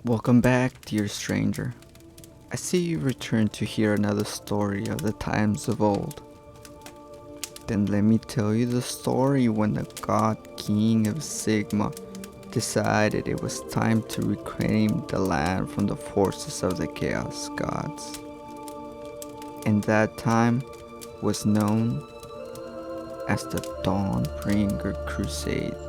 Welcome back, dear stranger. I see you returned to hear another story of the times of old. Then let me tell you the story when the god king of Sigmar decided it was time to reclaim the land from the forces of the chaos gods. And that time was known as the Dawnbringer crusades.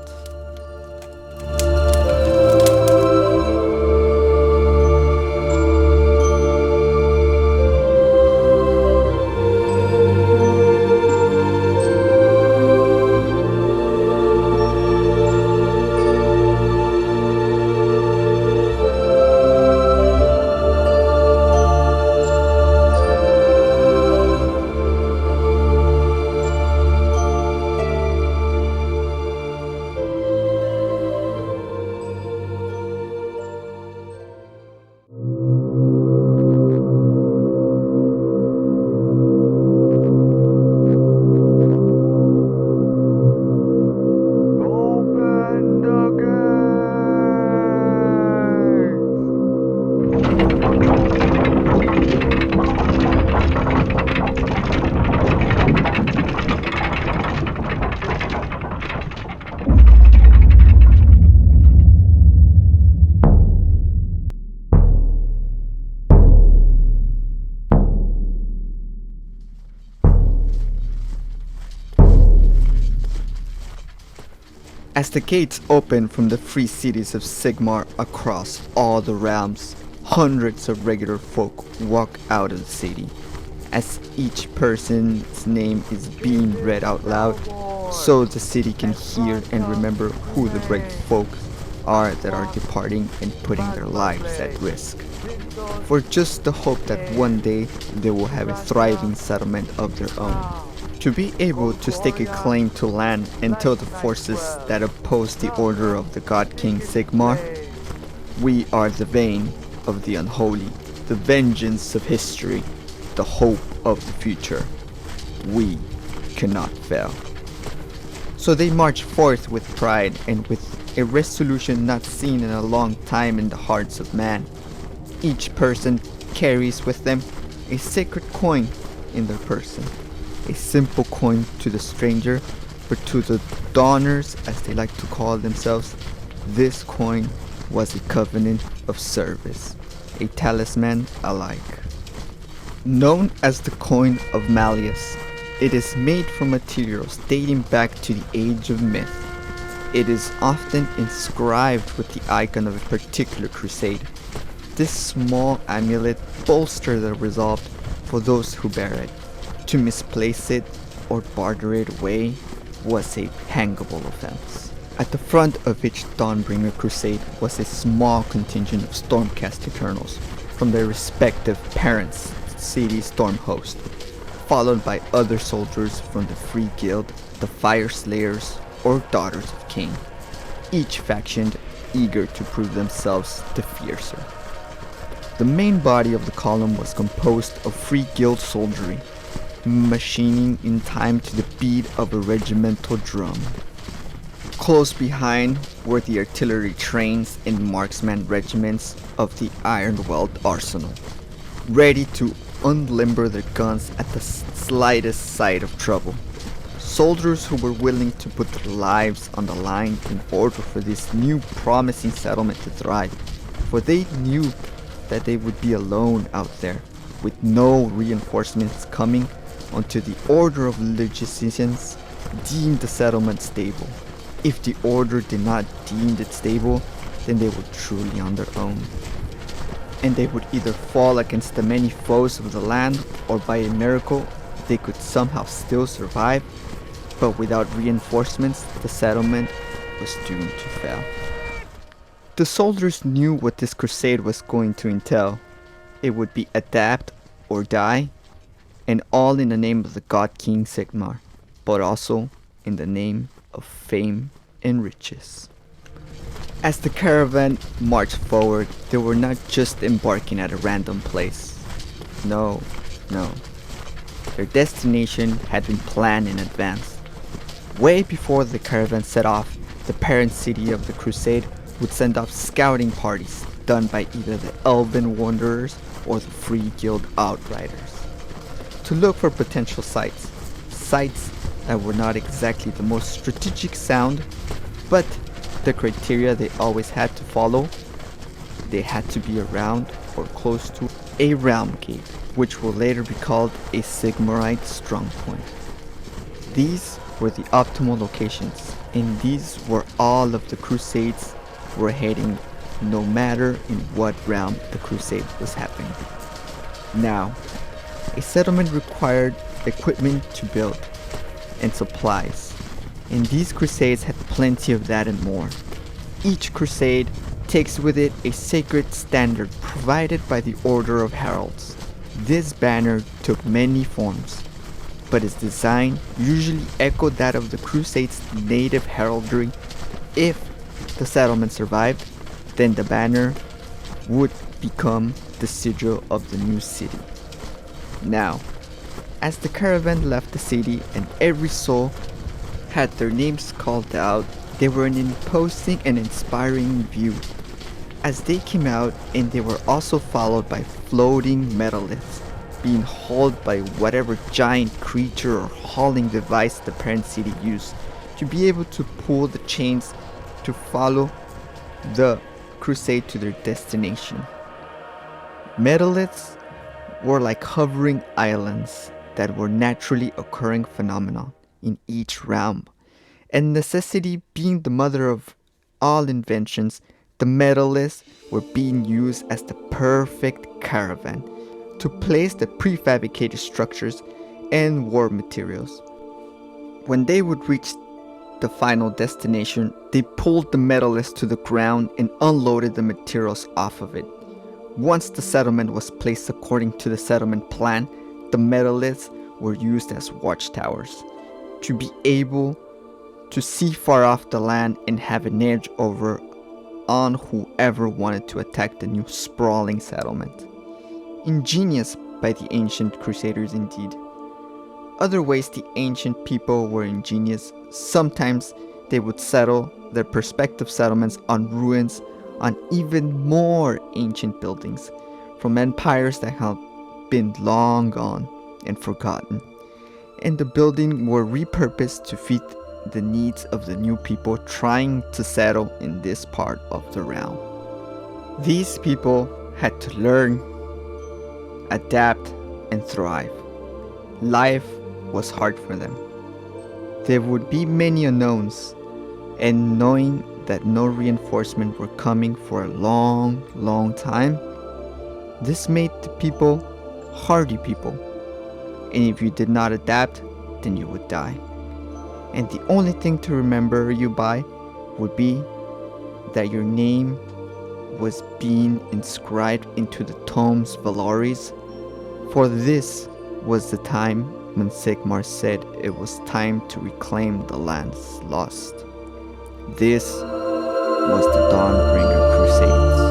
As the gates open from the free cities of Sigmar across all the realms, hundreds of regular folk walk out of the city. As each person's name is being read out loud, so the city can hear and remember who the great folk are that are departing and putting their lives at risk. For just the hope that one day they will have a thriving settlement of their own. To be able to stake a claim to land and tell the forces that oppose the order of the God King Sigmar, we are the vein of the unholy, the vengeance of history, the hope of the future. We cannot fail. So they march forth with pride and with a resolution not seen in a long time in the hearts of man. Each person carries with them a sacred coin in their person. A simple coin to the stranger, but to the Dawners, as they like to call themselves, this coin was a covenant of service, a talisman alike. Known as the coin of Malleus, it is made from materials dating back to the age of myth. It is often inscribed with the icon of a particular crusade. This small amulet bolsters the resolve for those who bear it. To misplace it or barter it away was a hangable offense. At the front of each Dawnbringer crusade was a small contingent of Stormcast Eternals from their respective parents' city storm host, followed by other soldiers from the Free Guild, the Fire Slayers, or Daughters of Cain, each faction eager to prove themselves the fiercer. The main body of the column was composed of Free Guild soldiery, machining in time to the beat of a regimental drum. Close behind were the artillery trains and marksman regiments of the Ironweld arsenal, ready to unlimber their guns at the slightest sight of trouble. Soldiers who were willing to put their lives on the line in order for this new promising settlement to thrive, for they knew that they would be alone out there, with no reinforcements coming until the order of logisticians deemed the settlement stable. If the order did not deem it stable, then they were truly on their own. And they would either fall against the many foes of the land, or by a miracle, they could somehow still survive, but without reinforcements, the settlement was doomed to fail. The soldiers knew what this crusade was going to entail. It would be adapt or die, and all in the name of the God King Sigmar, but also in the name of fame and riches. As the caravan marched forward, they were not just embarking at a random place. No. Their destination had been planned in advance. Way before the caravan set off, the parent city of the crusade would send off scouting parties done by either the Elven Wanderers or the Free Guild Outriders, to look for potential sites that were not exactly the most strategic sound, but the criteria they always had to follow. They had to be around or close to a realm gate, which will later be called a Sigmarite strongpoint. These were the optimal locations, and these were all of the crusades were heading, no matter in what realm the crusade was happening. Now, a settlement required equipment to build and supplies, and these crusades had plenty of that and more. Each crusade takes with it a sacred standard provided by the Order of Heralds. This banner took many forms, but its design usually echoed that of the Crusade's native heraldry. If the settlement survived, then the banner would become the sigil of the new city. Now, as the caravan left the city and every soul had their names called out, they were an imposing and inspiring view. As they came out, and they were also followed by floating metalliths, being hauled by whatever giant creature or hauling device the parent city used to be able to pull the chains to follow the crusade to their destination. Metalliths were like hovering islands that were naturally occurring phenomena in each realm, and necessity being the mother of all inventions, the metalliths were being used as the perfect caravan to place the prefabricated structures and war materials. When they would reach the final destination, they pulled the metalliths to the ground and unloaded the materials off of it. Once the settlement was placed according to the settlement plan, the metalliths were used as watchtowers to be able to see far off the land and have an edge over on whoever wanted to attack the new sprawling settlement. Ingenious by the ancient crusaders indeed. Other ways the ancient people were ingenious. Sometimes they would settle their prospective settlements on ruins on even more ancient buildings from empires that had been long gone and forgotten, and the building were repurposed to fit the needs of the new people trying to settle in this part of the realm. These people had to learn, adapt, and thrive. Life was hard for them. There would be many unknowns, and knowing that no reinforcement were coming for a long time, this made the people hardy people, and if you did not adapt, then you would die. And the only thing to remember you by would be that your name was being inscribed into the tomes Valaris, for this was the time when Sigmar said it was time to reclaim the lands lost. This was the Dawnbringer Crusades.